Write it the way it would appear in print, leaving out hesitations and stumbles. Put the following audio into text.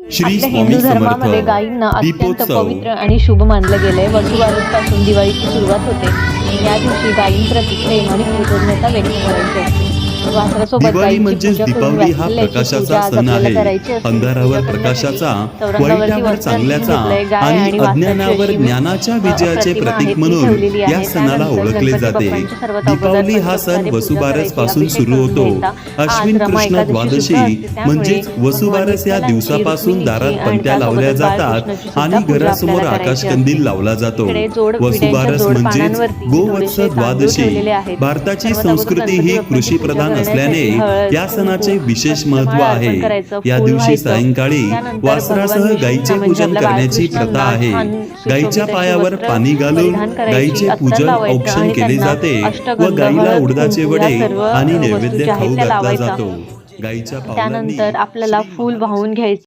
श्री आपल्या स्वामी हिंदू समर्थ धर्मामध्ये गायींना अत्यंत दीपोत्सव पवित्र आणि शुभ मानले गेले. वसुबारसपासून दिवाळीची सुरुवात होते. या दिवशी गायींप्रती प्रेम आणि कृतज्ञता व्यक्त करायची असते. वासरासोबत दिवाळी गायींची म्हणजेच पूजा करून दीपावली हा वात्सल्याची पूजा प्रकाशाचा आज सण आपल्याला आहे. करायची असते. अंधारावर पूजा करण्यासाठी प्रकाशाचा, चौरंगावरती वाईटावर वस्त्र चांगल्याचा घेतलंय. गाय आणि वासराची अज्ञानावर अशी ज्ञानाच्या विजयाचे प्रतिमा आहे प्रतीक ती म्हणून ठेवलेली या आहे. सणाला त्यानंतर ओळखले गणपती जाते. बाप्पांची सर्वात दीपावली अगोदर हा सण पंचोपचारे पूजा वसुबारस करायची. पासून अभिषेक सुरू करून होतो. घ्यायचा. अश्विन आज रमा कृष्ण एकादशी शुद्ध द्वादशी असते. त्यामुळे म्हणजेच भगवान वसुबारस या विठ्ठलांची, दिवसापासून रुक्मिणीची दारात आणि पणत्या लावल्या त्यासोबतच जातात बाळकृष्णाची आणि सुद्धा पूजा घरासमोर आपल्याला आकाश करायची कंदील असते. लावला जातो. इकडे विड्यांच्या वसुबारस जोड म्हणजेच पानांवरती गोवत्स थोडेसे तांदूळ द्वादशी. ठेवलेले आहेत. भारताची सर्वात अगोदर संस्कृती गणपती ही बाप्पांची कृषी पूजा प्रधान करण्यासाठी असल्याने हळद, या सणाचे कुंकू, विशेष महत्त्व वस्त्रमाळ आहे. अर्पण करायचं, या फूल दिवशी व्हायचं. सायंकाळी त्यानंतर वासरासह भगवान गायीचे विष्णूंना म्हणजे पूजन आपल्या करण्याची प्रथा बाळकृष्णांना आहे. छान गायीच्या सुशोभित अशी पायावर वस्त्र पाणी घालून परिधान करायची, गायीचे अत्तर पूजन लावायचं औक्षण आणि केले त्यांना जाते व अष्टगंध, गायीला हळद, उडदाचे कुंकू या वडे सर्व आणि वस्तू नैवेद्य ज्या आहेत खाऊ त्या घातला लावायच्या. जातो. गायीच्या पावलांनी त्यानंतर आपल्याला श्री फूल वाहून घ्यायचं.